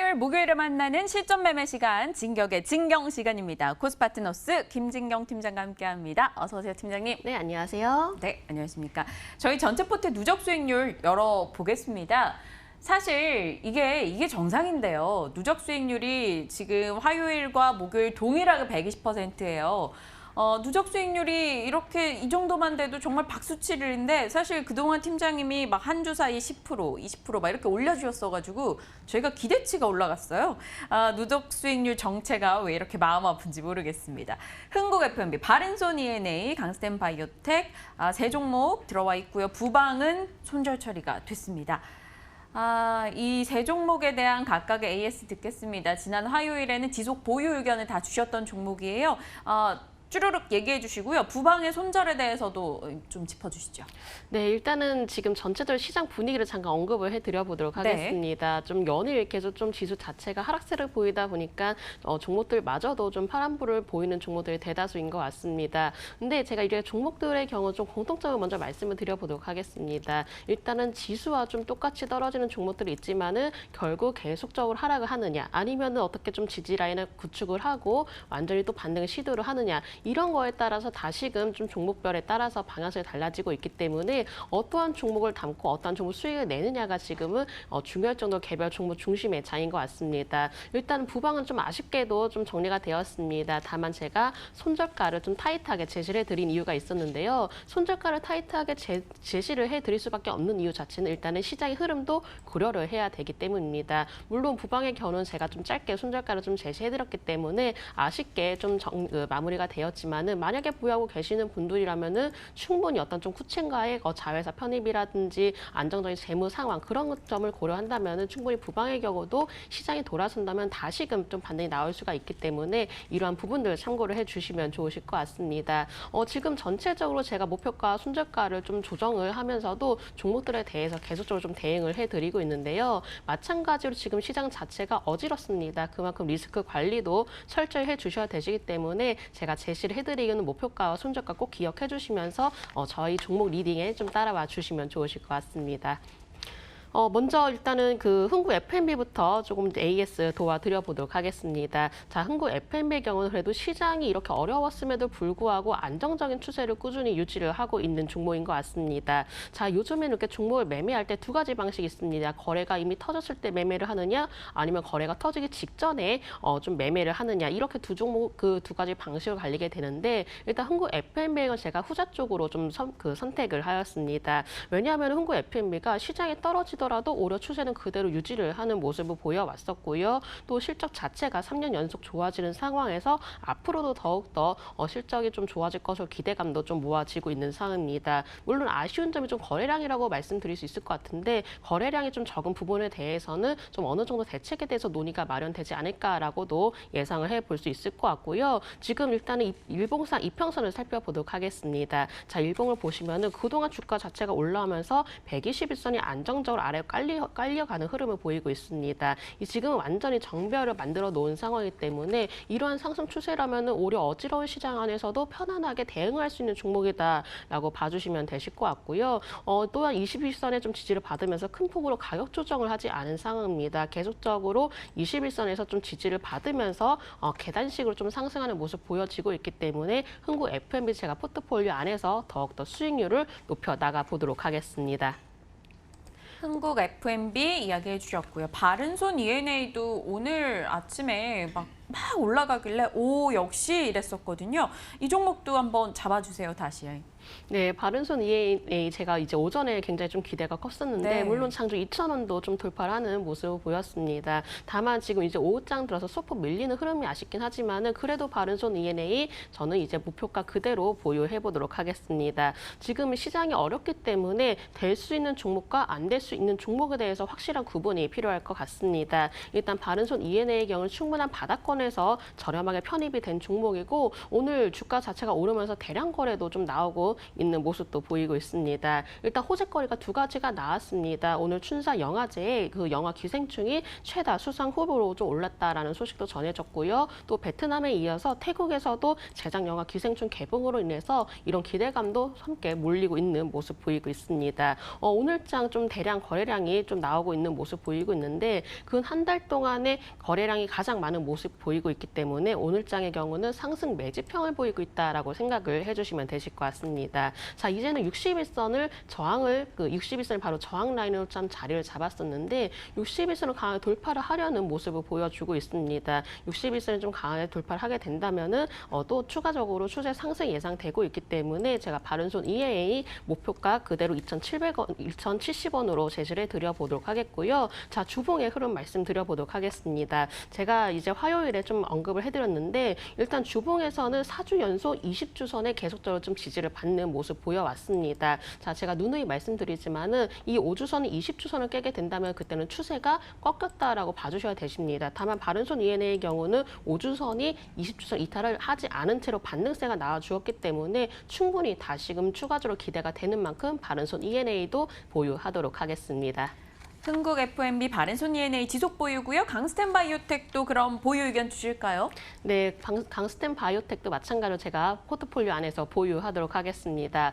화요일, 목요일에 만나는 실전 매매 시간, 진격의 진경 시간입니다. 코스파트너스 김진경 팀장과 함께합니다. 어서 오세요, 팀장님. 네, 안녕하세요. 네, 안녕하십니까. 저희 전체 포트 누적 수익률 열어보겠습니다. 사실 이게 정상인데요. 누적 수익률이 지금 화요일과 목요일 동일하게 120%예요. 누적 수익률이 이렇게 이 정도만 돼도 정말 박수치는데 사실 그동안 팀장님이 막 한 주 사이에 10%, 20% 막 이렇게 올려주셨어가지고 저희가 기대치가 올라갔어요. 누적 수익률 정체가 왜 이렇게 마음 아픈지 모르겠습니다. 흥국 F&B, 바른손 E&A, 강스텐 바이오텍 세 종목 들어와 있고요. 부방은 손절 처리가 됐습니다. 이 세 종목에 대한 각각의 AS 듣겠습니다. 지난 화요일에는 지속 보유 의견을 다 주셨던 종목이에요. 쭈루룩 얘기해 주시고요. 부방의 손절에 대해서도 좀 짚어주시죠. 네, 일단은 지금 전체적으로 시장 분위기를 잠깐 언급을 해드려 보도록 하겠습니다. 좀 연일 계속 좀 지수 자체가 하락세를 보이다 보니까 종목들마저도 좀 파란불을 보이는 종목들이 대다수인 것 같습니다. 근데 제가 이제 종목들의 경우 좀 공통점을 먼저 말씀을 드려보도록 하겠습니다. 일단은 지수와 좀 똑같이 떨어지는 종목들이 있지만은 결국 계속적으로 하락을 하느냐, 아니면은 어떻게 좀 지지 라인을 구축을 하고 완전히 또 반등을 시도를 하느냐. 이런 거에 따라서 다시금 좀 종목별에 따라서 방향성이 달라지고 있기 때문에 어떠한 종목을 담고 어떠한 종목 수익을 내느냐가 지금은 중요할 정도로 개별 종목 중심의 장인 것 같습니다. 일단 부방은 좀 아쉽게도 좀 정리가 되었습니다. 다만 제가 손절가를 좀 타이트하게 제시를 해드린 이유가 있었는데요. 손절가를 타이트하게 제시를 해드릴 수밖에 없는 이유 자체는 일단은 시장의 흐름도 고려를 해야 되기 때문입니다. 물론 부방의 경우는 제가 좀 짧게 손절가를 좀 제시해드렸기 때문에 아쉽게 좀 마무리가 되었지만은 만약에 보유하고 계시는 분들이라면은 충분히 어떤 좀 쿠첸과의 자회사 편입이라든지 안정적인 재무 상황 그런 점을 고려한다면은 충분히 부방의 경우도 시장이 돌아선다면 다시금 좀 반등이 나올 수가 있기 때문에 이러한 부분들 참고를 해주시면 좋으실 것 같습니다. 지금 전체적으로 제가 목표가 손절가를 좀 조정을 하면서도 종목들에 대해서 계속적으로 좀 대응을 해드리고 있는데요. 마찬가지로 지금 시장 자체가 어지럽습니다. 그만큼 리스크 관리도 철저히 해주셔야 되시기 때문에 제가 제시를 해드리는 목표가와 손절가 꼭 기억해 주시면서 저희 종목 리딩에 좀 따라와 주시면 좋으실 것 같습니다. 먼저 일단은 그 흥국 F&B부터 조금 AS 도와드려 보도록 하겠습니다. 자, 흥국 F&B의 경우는 그래도 시장이 이렇게 어려웠음에도 불구하고 안정적인 추세를 꾸준히 유지를 하고 있는 종목인 것 같습니다. 자, 요즘에는 이렇게 종목을 매매할 때 두 가지 방식이 있습니다. 거래가 이미 터졌을 때 매매를 하느냐, 아니면 거래가 터지기 직전에 좀 매매를 하느냐, 이렇게 두 종목 그 두 가지 방식으로 갈리게 되는데 일단 흥국 F&B는 제가 후자 쪽으로 좀 선택을 하였습니다. 왜냐하면 흥국 F&B가 시장에 더라도 오히려 추세는 그대로 유지를 하는 모습을 보여왔었고요. 또 실적 자체가 3년 연속 좋아지는 상황에서 앞으로도 더욱더 실적이 좀 좋아질 것으로 기대감도 좀 모아지고 있는 상황입니다. 물론 아쉬운 점이 좀 거래량이라고 말씀드릴 수 있을 것 같은데 거래량이 좀 적은 부분에 대해서는 좀 어느 정도 대책에 대해서 논의가 마련되지 않을까라고도 예상을 해볼 수 있을 것 같고요. 지금 일단은 일봉상 이평선을 살펴보도록 하겠습니다. 자, 일봉을 보시면은 그동안 주가 자체가 올라오면서 121선이 안정적으로 아래 깔려가는 흐름을 보이고 있습니다. 지금은 완전히 정배열을 만들어 놓은 상황이기 때문에 이러한 상승 추세라면 오히려 어지러운 시장 안에서도 편안하게 대응할 수 있는 종목이다라고 봐주시면 되실 것 같고요. 또한 21선에 좀 지지를 받으면서 큰 폭으로 가격 조정을 하지 않은 상황입니다. 계속적으로 21선에서 좀 지지를 받으면서 계단식으로 좀 상승하는 모습 보여지고 있기 때문에 흥국 F&B 제가 포트폴리오 안에서 더욱더 수익률을 높여 나가 보도록 하겠습니다. 흥국 F&B 이야기해 주셨고요. 바른손 E&A도 오늘 아침에 막 올라가길래 오 역시 이랬었거든요. 이 종목도 한번 잡아주세요, 다시. 네, 바른손 E&A 제가 이제 오전에 굉장히 좀 기대가 컸었는데 네. 물론 장주 2,000원도 좀 돌파를 하는 모습을 보였습니다. 다만 지금 이제 오후장 들어서 소폭 밀리는 흐름이 아쉽긴 하지만은 그래도 바른손 E&A 저는 이제 목표가 그대로 보유해 보도록 하겠습니다. 지금 시장이 어렵기 때문에 될 수 있는 종목과 안 될 수 있는 종목에 대해서 확실한 구분이 필요할 것 같습니다. 일단 바른손 E&A의 경우는 충분한 바닥권을 선에서 저렴하게 편입이 된 종목이고 오늘 주가 자체가 오르면서 대량 거래도 좀 나오고 있는 모습도 보이고 있습니다. 일단 호재거리가 두 가지가 나왔습니다. 오늘 춘사 영화제에 그 영화 기생충이 최다 수상 후보로 좀 올랐다라는 소식도 전해졌고요. 또 베트남에 이어서 태국에서도 제작 영화 기생충 개봉으로 인해서 이런 기대감도 함께 몰리고 있는 모습 보이고 있습니다. 오늘장 좀 대량 거래량이 좀 나오고 있는 모습 보이고 있는데 근 한 달 동안에 거래량이 가장 많은 모습 보이고 있기 때문에 오늘장의 경우는 상승 매집형을 보이고 있다라고 생각을 해주시면 되실 것 같습니다. 자, 이제는 61선을 저항을 61선이 바로 저항 라인으로 좀 자리를 잡았었는데 61선을 강하게 돌파를 하려는 모습을 보여주고 있습니다. 61선을 좀 강하게 돌파를 하게 된다면은 또 추가적으로 추세 상승 예상되고 있기 때문에 제가 바른손 EAA 목표가 그대로 2,700원, 2,070원으로 제시를 해드려보도록 하겠고요. 자, 주봉의 흐름 말씀드려보도록 하겠습니다. 제가 이제 화요일에 좀 언급을 해드렸는데 일단 주봉에서는 4주 연속 20주선에 계속적으로 좀 지지를 받는 모습 보여왔습니다. 자, 제가 누누이 말씀드리지만은 이 5주선이 20주선을 깨게 된다면 그때는 추세가 꺾였다라고 봐주셔야 되십니다. 다만 바른손 ENA의 경우는 5주선이 20주선 이탈을 하지 않은 채로 반등세가 나와주었기 때문에 충분히 다시금 추가적으로 기대가 되는 만큼 바른손 ENA도 보유하도록 하겠습니다. 흥국 FMB 바른손 ENA 지속 보유고요. 강스텐 바이오텍도 그럼 보유 의견 주실까요? 네, 강스텐 바이오텍도 마찬가지로 제가 포트폴리오 안에서 보유하도록 하겠습니다.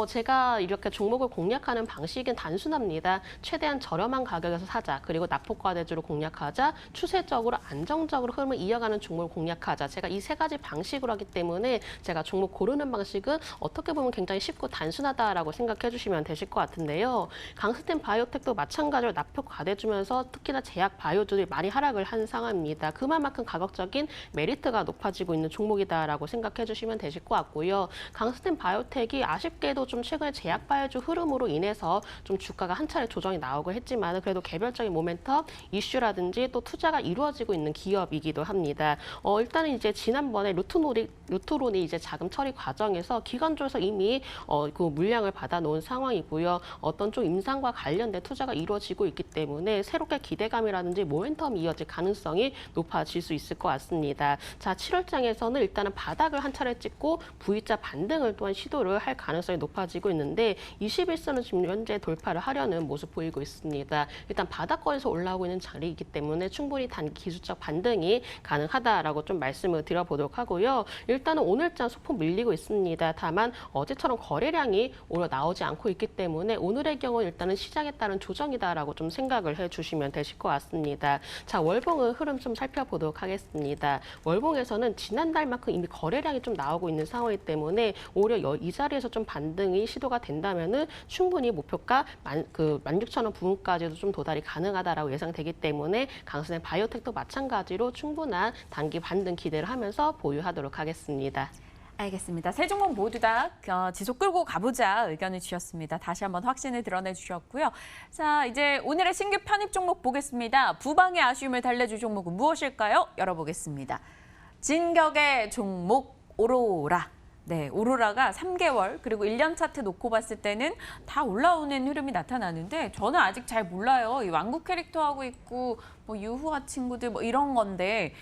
제가 이렇게 종목을 공략하는 방식은 단순합니다. 최대한 저렴한 가격에서 사자, 그리고 낙폭과대주로 공략하자, 추세적으로 안정적으로 흐름을 이어가는 종목을 공략하자. 제가 이 세 가지 방식으로 하기 때문에 제가 종목 고르는 방식은 어떻게 보면 굉장히 쉽고 단순하다라고 생각해 주시면 되실 것 같은데요. 강스텐 바이오텍도 마찬가지로 낙폭 과대주면서 특히나 제약 바이오주들이 많이 하락을 한 상황입니다. 그만큼 가격적인 메리트가 높아지고 있는 종목이다라고 생각해 주시면 되실 것 같고요. 강스텐 바이오텍이 아쉽게도 좀 최근에 제약 바이오주 흐름으로 인해서 좀 주가가 한 차례 조정이 나오고 했지만 그래도 개별적인 모멘텀 이슈라든지 또 투자가 이루어지고 있는 기업이기도 합니다. 일단은 이제 지난번에 루트론이 이제 자금 처리 과정에서 기관조에서 이미 그 물량을 받아놓은 상황이고요. 어떤 좀 임상과 관련된 투자가 이루어지고 있기 때문에 새롭게 기대감이라든지 모멘텀이 이어질 가능성이 높아질 수 있을 것 같습니다. 자, 7월장에서는 일단은 바닥을 한 차례 찍고 V자 반등을 또한 시도를 할 가능성이 높아지고 있는데 21선은 지금 현재 돌파를 하려는 모습 보이고 있습니다. 일단 바닥권에서 올라오고 있는 자리이기 때문에 충분히 단기 기술적 반등이 가능하다라고 좀 말씀을 드려보도록 하고요. 일단은 오늘장 소폭 밀리고 있습니다. 다만 어제처럼 거래량이 오늘 나오지 않고 있기 때문에 오늘의 경우 일단은 시장에 따른 조정이다라고 좀 생각을 해주시면 되실 것 같습니다. 자, 월봉의 흐름 좀 살펴보도록 하겠습니다. 월봉에서는 지난달만큼 이미 거래량이 좀 나오고 있는 상황이기 때문에 오히려 이 자리에서 좀 반등이 시도가 된다면은 충분히 목표가 16,000원 부분까지도 좀 도달이 가능하다라고 예상되기 때문에 강스텐 바이오텍도 마찬가지로 충분한 단기 반등 기대를 하면서 보유하도록 하겠습니다. 알겠습니다. 세 종목 모두 다 지속 끌고 가보자 의견을 주셨습니다. 다시 한번 확신을 드러내 주셨고요. 자, 이제 오늘의 신규 편입 종목 보겠습니다. 부방의 아쉬움을 달래줄 종목은 무엇일까요? 열어보겠습니다. 진격의 종목 오로라. 네, 오로라가 3개월 그리고 1년 차트 놓고 봤을 때는 다 올라오는 흐름이 나타나는데 저는 아직 잘 몰라요. 이 왕국 캐릭터 하고 있고 뭐 유후아 친구들 뭐 이런 건데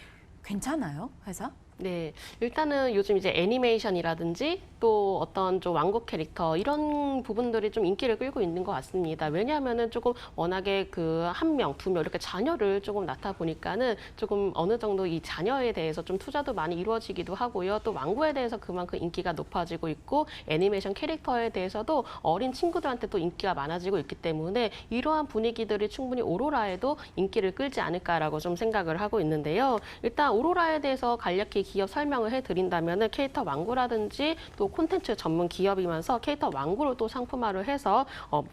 괜찮아요, 회사? 네, 일단은 요즘 이제 애니메이션이라든지 또 어떤 좀 왕국 캐릭터 이런 부분들이 좀 인기를 끌고 있는 것 같습니다. 왜냐하면은 조금 워낙에 그 한 명, 두 명 이렇게 자녀를 조금 낳다 보니까는 조금 어느 정도 이 자녀에 대해서 좀 투자도 많이 이루어지기도 하고요. 또 왕국에 대해서 그만큼 인기가 높아지고 있고 애니메이션 캐릭터에 대해서도 어린 친구들한테 또 인기가 많아지고 있기 때문에 이러한 분위기들이 충분히 오로라에도 인기를 끌지 않을까라고 좀 생각을 하고 있는데요. 일단 오로라에 대해서 간략히 기업 설명을 해드린다면은 캐릭터 왕구라든지 또 콘텐츠 전문 기업이면서 캐릭터 왕구를 또 상품화를 해서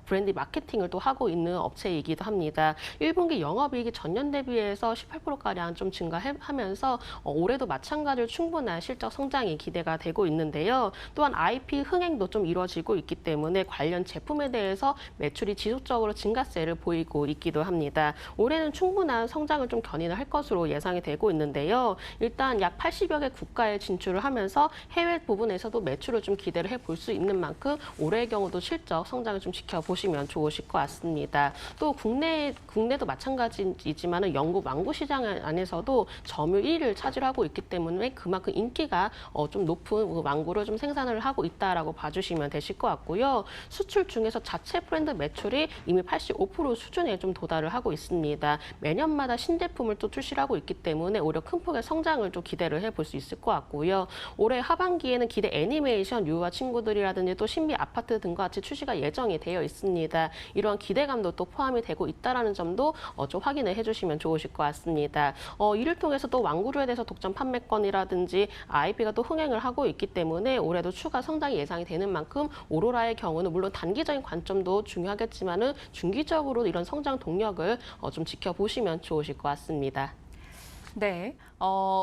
브랜드 마케팅을 또 하고 있는 업체이기도 합니다. 1분기 영업이익이 전년 대비해서 18%가량 좀 증가하면서 올해도 마찬가지로 충분한 실적 성장이 기대가 되고 있는데요. 또한 IP 흥행도 좀 이루어지고 있기 때문에 관련 제품에 대해서 매출이 지속적으로 증가세를 보이고 있기도 합니다. 올해는 충분한 성장을 좀 견인을 할 것으로 예상이 되고 있는데요. 일단 약 30여 개 국가에 진출을 하면서 해외 부분에서도 매출을 좀 기대를 해볼 수 있는 만큼 올해의 경우도 실적 성장을 좀 지켜보시면 좋으실 것 같습니다. 또 국내도 마찬가지이지만 영국 완구 시장 안에서도 점유율 1위를 차지하고 있기 때문에 그만큼 인기가 좀 높은 완구를 좀 생산을 하고 있다라고 봐주시면 되실 것 같고요. 수출 중에서 자체 브랜드 매출이 이미 85% 수준에 좀 도달을 하고 있습니다. 매년마다 신제품을 또 출시를 하고 있기 때문에 오히려 큰 폭의 성장을 좀 기대를 해볼 수 있을 것 같고요. 올해 하반기에는 기대 애니메이션, 유아 친구들이라든지 또 신비 아파트 등과 같이 출시가 예정이 되어 있습니다. 이러한 기대감도 또 포함이 되고 있다는 점도 좀 확인을 해주시면 좋으실 것 같습니다. 이를 통해서 또 완구류에 대해서 독점 판매권이라든지 IP가 또 흥행을 하고 있기 때문에 올해도 추가 성장이 예상이 되는 만큼 오로라의 경우는 물론 단기적인 관점도 중요하겠지만은 중기적으로 이런 성장 동력을 좀 지켜보시면 좋으실 것 같습니다. 네,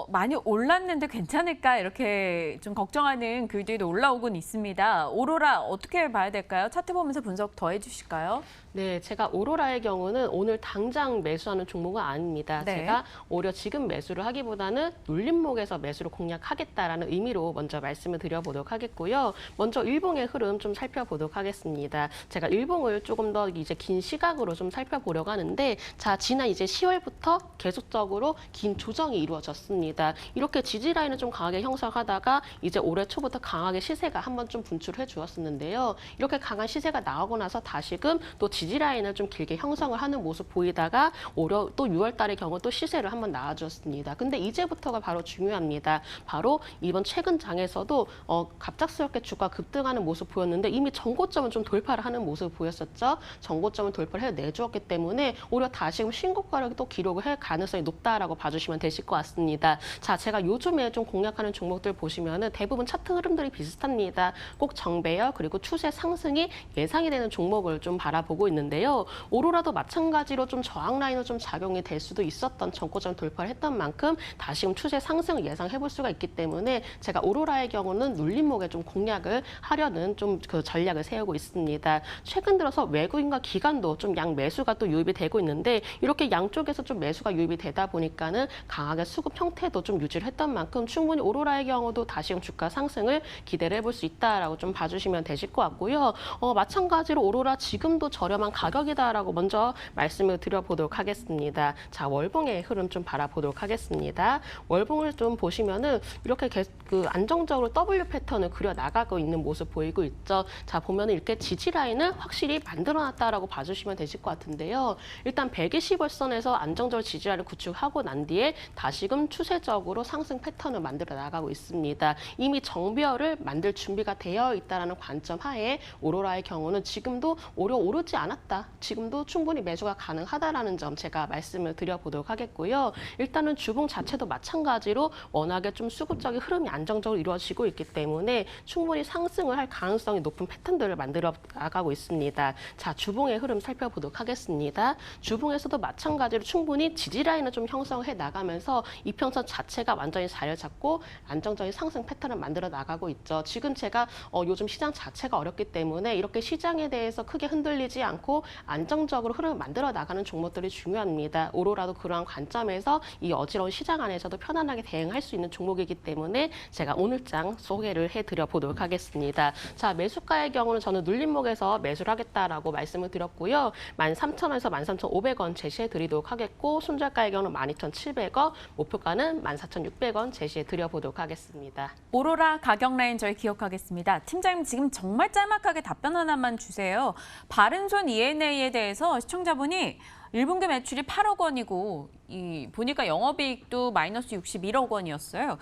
많이 올랐는데 괜찮을까 이렇게 좀 걱정하는 글들도 올라오곤 있습니다. 오로라 어떻게 봐야 될까요? 차트 보면서 분석 더 해주실까요? 네, 제가 오로라의 경우는 오늘 당장 매수하는 종목은 아닙니다. 네. 제가 오히려 지금 매수를 하기보다는 눌림목에서 매수를 공략하겠다라는 의미로 먼저 말씀을 드려보도록 하겠고요. 먼저 일봉의 흐름 좀 살펴보도록 하겠습니다. 제가 일봉을 조금 더 이제 긴 시각으로 좀 살펴보려고 하는데, 자, 지난 이제 10월부터 계속적으로 긴 조정이 이루어졌습니다. 이렇게 지지 라인을 좀 강하게 형성하다가 이제 올해 초부터 강하게 시세가 한번 좀 분출해 주었었는데요. 이렇게 강한 시세가 나오고 나서 다시금 또 지지 라인을 좀 길게 형성을 하는 모습 보이다가 올해 또 6월 달의 경우 또 시세를 한번 나와주었습니다. 근데 이제부터가 바로 중요합니다. 바로 이번 최근 장에서도 갑작스럽게 주가 급등하는 모습 보였는데 이미 전고점은 좀 돌파를 하는 모습 보였었죠. 전고점을 돌파를 해내주었기 때문에 오히려 다시금 신고가를 또 기록을 할 가능성이 높다라고 봐주시면 되실 것 같습니다. 자, 제가 요즘에 좀 공략하는 종목들 보시면은 대부분 차트 흐름들이 비슷합니다. 꼭 정배열 그리고 추세 상승이 예상이 되는 종목을 좀 바라보고 있는데요. 오로라도 마찬가지로 좀 저항 라인으로 좀 작용이 될 수도 있었던 전고점 돌파를 했던 만큼 다시금 추세 상승을 예상해 볼 수가 있기 때문에 제가 오로라의 경우는 눌림목에 좀 공략을 하려는 좀 그 전략을 세우고 있습니다. 최근 들어서 외국인과 기관도 좀 양 매수가 또 유입이 되고 있는데 이렇게 양쪽에서 좀 매수가 유입이 되다 보니까는 강하게 수급 형태도 좀 유지를 했던 만큼 충분히 오로라의 경우도 다시금 주가 상승을 기대를 해볼 수 있다라고 좀 봐주시면 되실 것 같고요. 마찬가지로 오로라 지금도 저렴한 가격이다라고 먼저 말씀을 드려보도록 하겠습니다. 자, 월봉의 흐름 좀 바라보도록 하겠습니다. 월봉을 좀 보시면은 이렇게 안정적으로 W 패턴을 그려 나가고 있는 모습 보이고 있죠. 자, 보면은 이렇게 지지 라인을 확실히 만들어놨다라고 봐주시면 되실 것 같은데요. 일단 120월선에서 안정적으로 지지 라인을 구축하고 난 뒤에 다시금 추세적으로 상승 패턴을 만들어 나가고 있습니다. 이미 정배열을 만들 준비가 되어 있다는 관점 하에 오로라의 경우는 지금도 오히려 오르지 않았다. 지금도 충분히 매수가 가능하다라는 점 제가 말씀을 드려보도록 하겠고요. 일단은 주봉 자체도 마찬가지로 워낙에 좀 수급적인 흐름이 안정적으로 이루어지고 있기 때문에 충분히 상승을 할 가능성이 높은 패턴들을 만들어 나가고 있습니다. 자, 주봉의 흐름 살펴보도록 하겠습니다. 주봉에서도 마찬가지로 충분히 지지 라인을 좀 형성해 나가면서 이평선 자체가 완전히 자리를 잡고 안정적인 상승 패턴을 만들어 나가고 있죠. 지금 제가 요즘 시장 자체가 어렵기 때문에 이렇게 시장에 대해서 크게 흔들리지 않고 안정적으로 흐름을 만들어 나가는 종목들이 중요합니다. 오로라도 그러한 관점에서 이 어지러운 시장 안에서도 편안하게 대응할 수 있는 종목이기 때문에 제가 오늘장 소개를 해드려 보도록 하겠습니다. 자, 매수가의 경우는 저는 눌림목에서 매수를 하겠다라고 말씀을 드렸고요. 13,000원에서 13,500원 제시해 드리도록 하겠고 손절가의 경우는 12,700원, 목표가는 14,600원 제시해 드려보도록 하겠습니다. 오로라 가격 라인 저희 기억하겠습니다. 팀장님 지금 정말 짤막하게 답변 하나만 주세요. 바른손 ENA에 대해서 시청자분이 1분기 매출이 8억 원이고 보니까 영업이익도 마이너스 61억 원이었어요.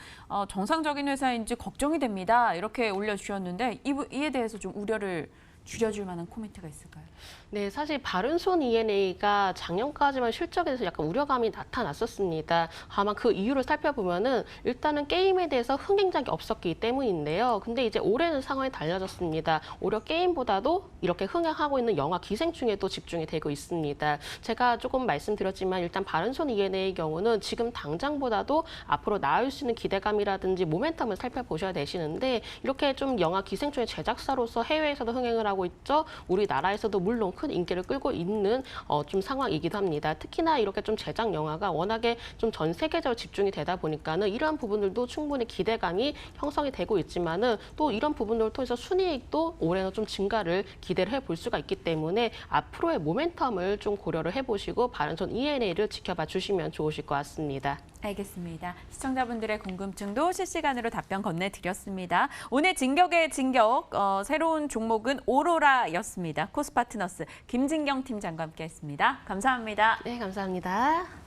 정상적인 회사인지 걱정이 됩니다. 이렇게 올려주셨는데 이에 대해서 좀 우려를 줄여줄 만한 코멘트가 있을까요? 네, 사실 바른손 ENA가 작년까지만 실적에 대해서 약간 우려감이 나타났었습니다. 다만 그 이유를 살펴보면은 일단은 게임에 대해서 흥행작이 없었기 때문인데요. 근데 이제 올해는 상황이 달라졌습니다. 오히려 게임보다도 이렇게 흥행하고 있는 영화 기생충에 또 집중이 되고 있습니다. 제가 조금 말씀드렸지만 일단 바른손 ENA의 경우는 지금 당장보다도 앞으로 나을 수 있는 기대감이라든지 모멘텀을 살펴보셔야 되시는데 이렇게 좀 영화 기생충의 제작사로서 해외에서도 흥행을 하고 나가고 있죠. 우리나라에서도 물론 큰 인기를 끌고 있는 좀 상황이기도 합니다. 특히나 이렇게 좀 제작 영화가 워낙에 좀 전 세계적으로 집중이 되다 보니까는 이러한 부분들도 충분히 기대감이 형성이 되고 있지만은 또 이런 부분들을 통해서 순이익도 올해는 좀 증가를 기대를 해볼 수가 있기 때문에 앞으로의 모멘텀을 좀 고려를 해보시고 바른손 ENA를 지켜봐 주시면 좋으실 것 같습니다. 알겠습니다. 시청자분들의 궁금증도 실시간으로 답변 건네드렸습니다. 오늘 진격의 진격 새로운 종목은 오로라였습니다. 코스파트너스 김진경 팀장과 함께했습니다. 감사합니다. 네, 감사합니다.